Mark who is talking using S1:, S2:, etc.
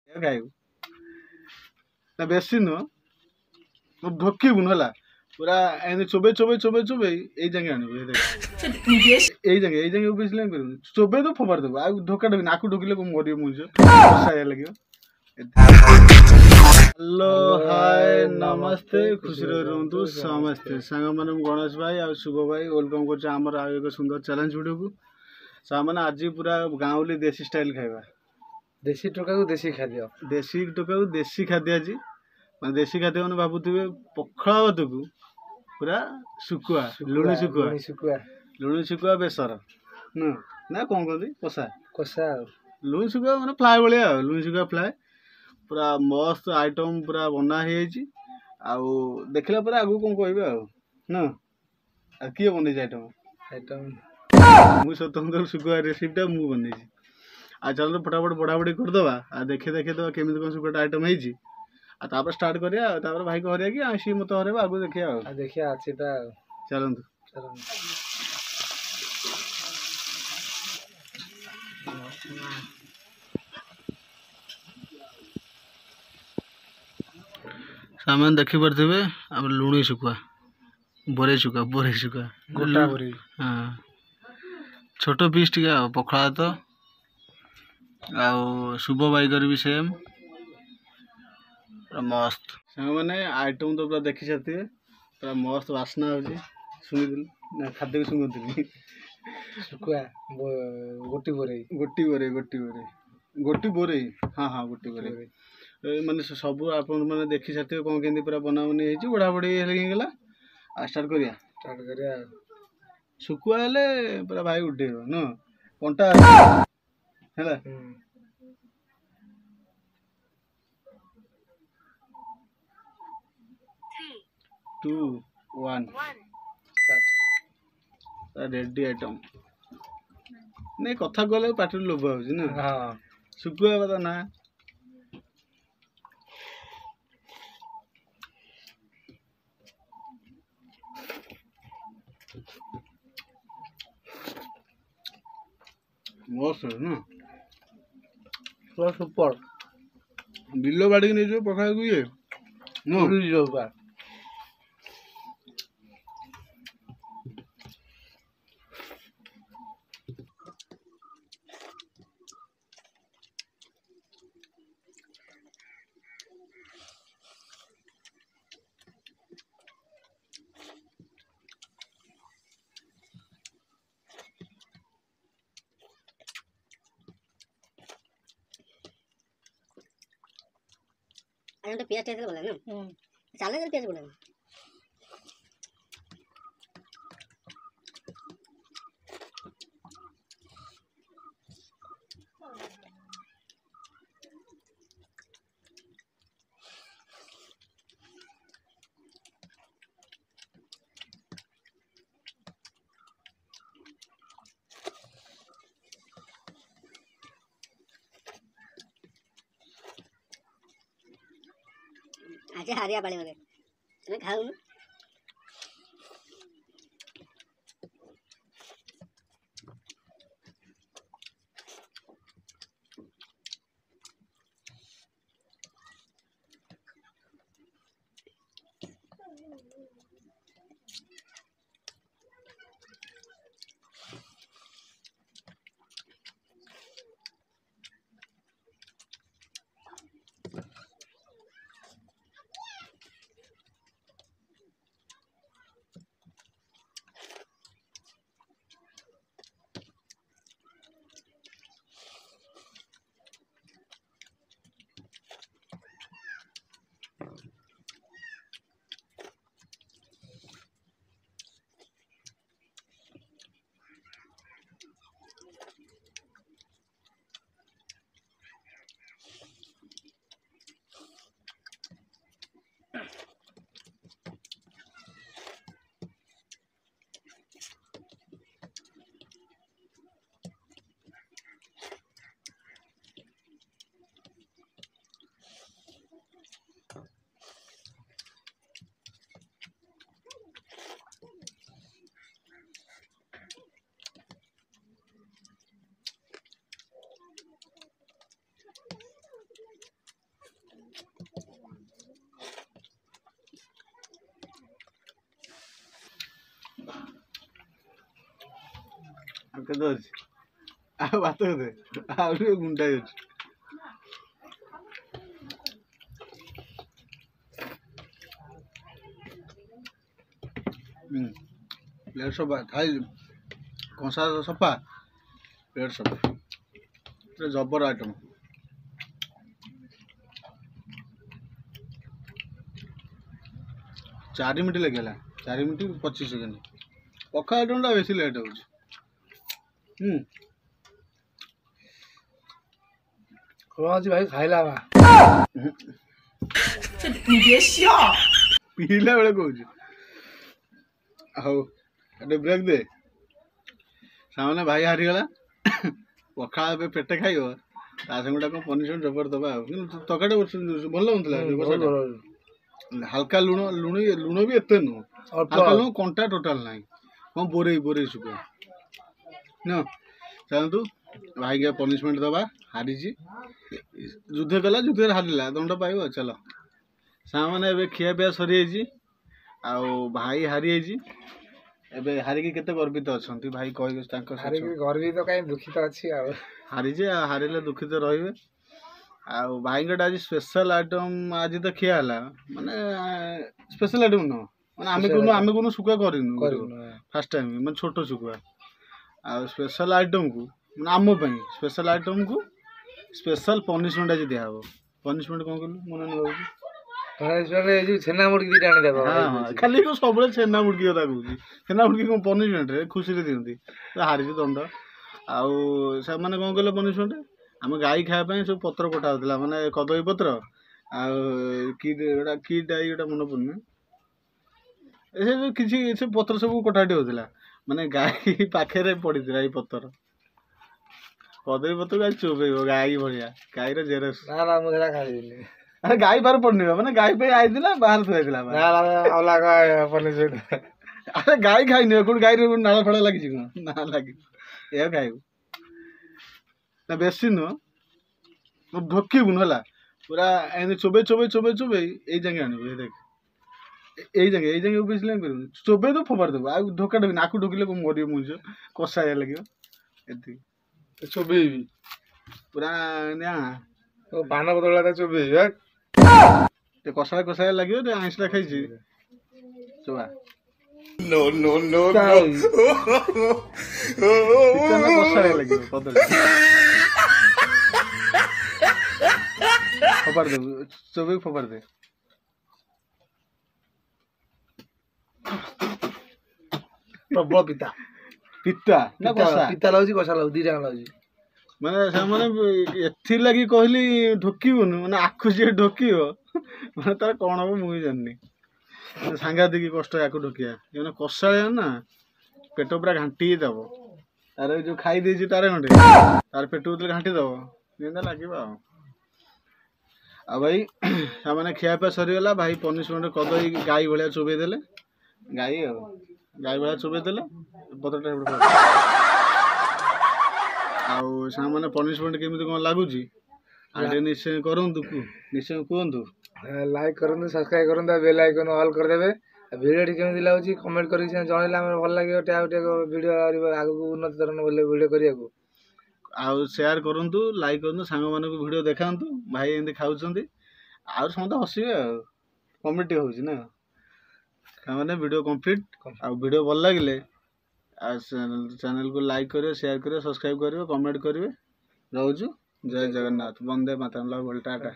S1: ଖାଇବୁ ନା ବେଶୀ ନୁହଁ ଢୋକିବୁନି ହେଲା ପୁରା ଏମିତି ଚୋବେଇ ଚୋବେଇ ଚୋବେଇ ଚୋବେଇ ଏଇ ଯାକେ ଆଣିବୁ ଏଇ ଯାକେ ବେଶୀ କରିବୁନି ଚୋବେଇ ତ ଫୋପାଡ଼ି ଦେବୁ ଆଉ ଢୋକା ଢୋକି ଆକୁ ଢୋକିଲେ ମରିବ ମଣିଷ କଷାଳିଆ ଲାଗିବ। ହ୍ୟାଲୋ ହାଏ ନମସ୍ତେ ଖୁସିରେ ରୁହନ୍ତୁ ସମସ୍ତେ ସାଙ୍ଗମାନେ ମୁଁ ଗଣେଶ ଭାଇ ଆଉ ଶୁଭ ଭାଇ ୱେଲକମ୍ କରୁଛି ଆମର ଆଉ ଏକ ସୁନ୍ଦର ଚ୍ୟାଲେଞ୍ଜ ଭିଡ଼ିଓକୁ। ସାଙ୍ଗମାନେ ଆଜି ପୁରା ଗାଉଁଲି ଦେଶୀ ଷ୍ଟାଇଲ ଖାଇବା
S2: ଦେଶୀ ଟୋକାକୁ ଦେଶୀ ଖାଦ୍ୟ
S1: ଆଜି ମାନେ ଦେଶୀ ଖାଦ୍ୟ ମାନେ ଭାବୁଥିବେ ପଖାଳ ଭାତକୁ ପୁରା ଶୁଖୁଆ ଲୁଣି ଶୁଖୁଆ ବେସର ନା କ'ଣ କହନ୍ତି
S2: କଷା
S1: ଲୁଣି ଶୁଖୁଆ ମାନେ ଫ୍ଲାଏ ଭଳିଆ ଆଉ ଲୁଣି ଶୁଖୁଆ ଫ୍ଲାଏ ପୁରା ମସ୍ତ ଆଇଟମ୍ ପୁରା ବନା ହେଇଯାଇଛି। ଆଉ ଦେଖିଲା ପରେ ଆଗକୁ କ'ଣ କହିବେ ଆଉ ନା ଆଉ କିଏ ବନେଇଛି ଆଇଟମ୍ ମୁଁ ସ୍ୱତନ୍ତ୍ର ଶୁଖୁଆ ରେସିପିଟା ମୁଁ ବନେଇଛି। ଆଉ ଚାଲନ୍ତୁ ଫଟାଫଟ ବଢ଼ାବଢ଼ି କରିଦେବା ଆଉ ଦେଖେଇଦେବା କେମିତି କ'ଣ ଶୁଖୁଆଟା ଆଇଟମ୍ ହେଇଛି ଆଉ ତାପରେ ଷ୍ଟାର୍ଟ କରିବା ଆଉ ତାପରେ ଭାଇକୁ ହରେଇବା କି ସିଏ ମୋତେ ହରେଇବ ଆଗକୁ ଦେଖିବା ଆଉ
S2: ଦେଖିବା ଅଛିଟା ଆଉ
S1: ଚାଲନ୍ତୁ। ସାମାନ ଦେଖିପାରୁଥିବେ ଆମର ଲୁଣି ଶୁଖୁଆ ବୋରେଇ ଶୁଖୁଆ
S2: ଗୋଟା ବୋରେଇ
S1: ହଁ ଛୋଟ ପିସ୍ ଟିକେ ଆଉ ପଖାଳ ଭାତ ଆଉ ଶୁଭ ଭାଇଙ୍କର ବି ସେମ୍ ପୁରା ମସ୍ତ। ସାଙ୍ଗମାନେ ଆଇଟମ୍ ତ ପୁରା ଦେଖି ସାରିଥିବେ ପୁରା ମସ୍ତ ବାସ୍ନା ହେଉଛି ଶୁଣିଥିଲି ନା ଖାଦ୍ୟକୁ ଶୁଣୁଥିଲି
S2: ଶୁଖୁଆ ଗୋଟି ବୋରେଇ
S1: ହଁ ଗୋଟି ବୋରେଇ ମାନେ ସବୁ ଆପଣ ମାନେ ଦେଖି ସାରିଥିବେ କ'ଣ କେମିତି ପୁରା ବନାବନି ହେଇଛି ବଢ଼ାବଢ଼ି ହେଇଗଲା ଆଉ ଷ୍ଟାର୍ଟ କରିବା
S2: ଆଉ
S1: ଶୁଖୁଆ ହେଲେ ପୁରା ଭାଇ ଉଠେଇବ ନୁହଁ କଣ୍ଟା ହେଲା। 2 1 ରେଡି ଆଇଟମ୍ ନାଇଁ କଥା କହିଲେ ପାଟିରୁ ଲୋଭ ହେଉଛି ନା ଶୁଖୁଆ କଥା ନା ମସ୍ତ ନା
S2: ପୁରା ସୁପର
S1: ବିଲ ବାଡ଼ିକି ନେଇଯିବ ପଖାଳକୁ ଇଏ
S2: ଯିବ
S3: अरे तो प्याज टेस्ट बोला ना साले जर प्याज बोला आज हारिया पाले मगे तुम्हें खाऊ ना
S1: କେତେ ଅଛି ଆଉ ଭାତ କେତେ ଆଉ ଟିକେ ଗୁଣ୍ଡାଇ ଅଛି ପ୍ଲେଟ୍ ସଫା ଖାଇ କଂସା ସଫା ପ୍ଲେଟ୍ ସଫା ପୁରା ଜବର ଆଇଟମ୍। 4 ମିନିଟ୍ ଲାଗିଗଲା 4 ମିନିଟ୍ 25 ସେକେଣ୍ଡ ପଖାଳ ଆଇଟମ୍ଟା ବେଶୀ ଲେଟ୍ ହେଉଛି।
S2: କଣ ଅଛି ଭାଇ ଖାଇଲା ବା
S1: ପିଇଲା ବେଳେ କହୁଛି ହଉ ଟିକେ ବ୍ରେକ୍ ଦେ ସାମାନ୍ୟ ଭାଇ ହାରିଗଲା ପଖାଳ ଏବେ ପେଟେ ଖାଇବ ତା ସାଙ୍ଗେ କଣ ପନିସମେଣ୍ଟ ଜବର ଦେବା ଆଉ କିନ୍ତୁ ତରକାରୀ ଭଲ ହେଉଥିଲା ହାଲକା ଲୁଣ ଲୁଣ ବି ଏତେ ନୁହଁ ହାଲକା ଲୁଣ କଣ୍ଟା ଟୋଟାଲ ନାହିଁ କଣ ବୋରେଇ ଶୁଖା ନା ଚାଲନ୍ତୁ ଭାଇକି ପନିସମେଣ୍ଟ ଦେବା ହାରିଛି ଯୁଦ୍ଧ କଲା ଯୁଦ୍ଧରେ ହାରିଲା ଦଣ୍ଡ ପାଇବ ଚାଲ ସାଙ୍ଗମାନେ ଏବେ ଖିଆ ପିଆ ସରିଯାଇଛି ଆଉ ଭାଇ ହାରିଯାଇଛି ଏବେ ହାରିକି କେତେ ଗର୍ବିତ ଅଛନ୍ତି ଭାଇ କହିବେ ତାଙ୍କ
S2: ଗର୍ବିତ କାହିଁ ଦୁଃଖିତ ଅଛି ଆଉ
S1: ହାରିଛେ ଆଉ ହାରିଲେ ଦୁଃଖିତ ରହିବେ ଆଉ ଭାଇଙ୍କଟା ଆଜି ସ୍ପେଶାଲ ଆଇଟମ୍ ଆଜି ତ ଖିଆ ହେଲା ମାନେ ସ୍ପେଶାଲ ଆଇଟମ୍ ନୁହଁ ମାନେ ଆମେ কোনো ଶୁଖୁଆ କରିନୁ ଫାର୍ଷ୍ଟ ଟାଇମ୍ ମାନେ ଛୋଟ ଶୁଖୁଆ ଆଉ ସ୍ପେଶାଲ ଆଇଟମ୍କୁ ମାନେ ଆମ ପାଇଁ ସ୍ପେଶାଲ ଆଇଟମ୍କୁ ସ୍ପେଶାଲ ପନିସମେଣ୍ଟ ଆଜି ଦିଆହେବ ପନିସମେଣ୍ଟ କ'ଣ କହିଲୁ ମନେ ନେବାକୁ
S2: ଛେନା ମୁଡକି ଦିଟା ଆଣିଦେବ
S1: ଖାଲି ସବୁବେଳେ ଛେନା ମୁଡକି କଥା କହୁଛି ଛେନା ମୁଡକି କ'ଣ ପନିସମେଣ୍ଟରେ ଖୁସିରେ ଦିଅନ୍ତି ହାରିଛି ଦଣ୍ଡ ଆଉ ସେମାନେ କ'ଣ କହିଲେ ପନିସମେଣ୍ଟ ଆମେ ଗାଈ ଖାଇବା ପାଇଁ ସବୁ ପତ୍ର କଟା ହେଉଥିଲା ମାନେ କଦଳୀ ପତ୍ର ଆଉ କି ଡାଇ ଗୋଟେ ମନେ ପଡ଼ୁନି ଏ କିଛି ସେ ପତ୍ର ସବୁ କଟାକଟି ହେଉଥିଲା ମାନେ ଗାଈ ପାଖରେ ପଡ଼ିଥିଲା ଏଇ ପତ୍ର କଦଳୀ ପତ୍ରକୁ ଆଜି ଚୋବେଇବ ଗାଈ ଭଳିଆ ଗାଈର ଜେରକ୍ସ
S2: ମୁଁ ସେଟା ଖାଇବିନି
S1: ଆରେ ଗାଈ ବାହାର ପଡ଼ିନି ମାନେ ଗାଈ ପାଇଁ ଆଇଥିଲା ବାହାର ଥୁଆଇଥିଲା ଆରେ ଗାଈ ଖାଇନି କୋଉଠି ଗାଈର ନାଳ ଫାଳ ଲାଗିଛି କ'ଣ ନା ଲାଗିଛି ଏହା ଖାଇବୁ ନା ବେଶୀ ନୁହଁ ଢୋକିବୁନି ହେଲା ପୁରା ଏମିତି ଚୋବେଇ ଏଇ ଯାଙ୍ଗେ ଆଣିବୁ ଏ ଦେଖ ଏଇ ଯାଙ୍ଗେ ବେଶୀ କରିବୁନି ଚୋବେଇ ତ ଫୋପାଡ଼ି ଦେବୁ ଆଉ ଢୋକା ଢୋକିନି ଆକୁ ଢୋକିଲେ କ'ଣ ମରିବ ମଣିଷ କଷାଳିଆ ଲାଗିବ ଏତିକି
S2: ଚୋବେଇବି
S1: ପୁରା
S2: ପାନ ବଦଳ ଚୋବେଇବି
S1: ଟିକେ କଷାଳିଆ ଲାଗିବ ଟିକେ ଆଇଁଷଟା ଖାଇଛି ଚୋବା କଷାଳିଆ ଲାଗିବ କଦଳୀ ଫୋପାଡ଼ି ଦେବୁ ଚୋବେଇ ଫୋପାଡ଼ି ଦେ
S2: ପ୍ରବଳ ପିତା
S1: ନା କଷା
S2: ପିତା ଲାଗୁଛି କଷା ଲାଗୁଛି ଦିଟା ଲାଗୁଛି
S1: ମାନେ ସେମାନେ ଏଥିଲାଗି କହିଲି ଢୋକିବୁନି ମାନେ ଆକୁ ଯିଏ ଢୋକିବ ମାନେ ତାର କ'ଣ ହବ ମୁଁ ବି ଜାଣିନି ସାଂଘାତିକ କଷ୍ଟ ଆକୁ ଢୋକିବା ମାନେ କଷାଳିଆ ନା ପେଟ ପୁରା ଘାଣ୍ଟି ଦେବ ତାର ଯୋଉ ଖାଇ ଦେଇଛି ତାର ଖଣ୍ଡେ ତାର ପେଟ ଭିତରେ ଘାଣ୍ଟି ଦେବ ଯେମିତି ଲାଗିବ ଆଉ ଭାଇ ସେମାନେ ଖିଆପିଆ ସରିଗଲା ଭାଇ ପନିସମେଣ୍ଟ କଦଳୀ ଗାଈ ଭଳିଆ ଚୋବେଇ ଦେଲେ ଗାଈ ଭଳିଆ ଚୋବେଇ ଦେଲେ ପତ୍ରଟା ଆଉ ସାଙ୍ଗମାନେ ପନିସମେଣ୍ଟ କେମିତି କ'ଣ ଲାଗୁଛି ଆଉ ଟିକେ ନିଶ୍ଚୟ କରନ୍ତୁ ନିଶ୍ଚୟ କୁହନ୍ତୁ
S2: ଲାଇକ୍ କରନ୍ତୁ ସବସ୍କ୍ରାଇବ୍ କରନ୍ତୁ ଆଉ ବେଲ୍ ଆଇକନ୍ ଅଲ୍ କରିଦେବେ ଆଉ ଭିଡ଼ିଓଟି କେମିତି ଲାଗୁଛି କମେଣ୍ଟ କରିକି ଜଣେଇଲେ ଆମର ଭଲ ଲାଗିବ ଆଉ ଟିକେ ଭିଡ଼ିଓ ଆଗକୁ ଉନ୍ନତି ଧରଣ ଭିଡ଼ିଓ କରିବାକୁ
S1: ଆଉ ସେୟାର କରନ୍ତୁ ଲାଇକ୍ କରନ୍ତୁ ସାଙ୍ଗମାନଙ୍କୁ ଭିଡ଼ିଓ ଦେଖାନ୍ତୁ ଭାଇ ଏମିତି ଖାଉଛନ୍ତି ଆଉ ସମସ୍ତେ ହସିବେ ଆଉ କମେଡି ହେଉଛି ନା ସାଙ୍ଗମାନେ ଭିଡ଼ିଓ କମ୍ପ୍ଲିଟ୍ ଆଉ ଭିଡ଼ିଓ ଭଲ ଲାଗିଲେ ଆଉ ଚ୍ୟାନେଲକୁ ଲାଇକ୍ କରିବେ ସେୟାର କରିବେ ସବସ୍କ୍ରାଇବ୍ କରିବେ କମେଣ୍ଟ କରିବେ ରହୁଛୁ ଜୟ ଜଗନ୍ନାଥ ବନ୍ଦେ ମାତରମ୍ ଟାଟା।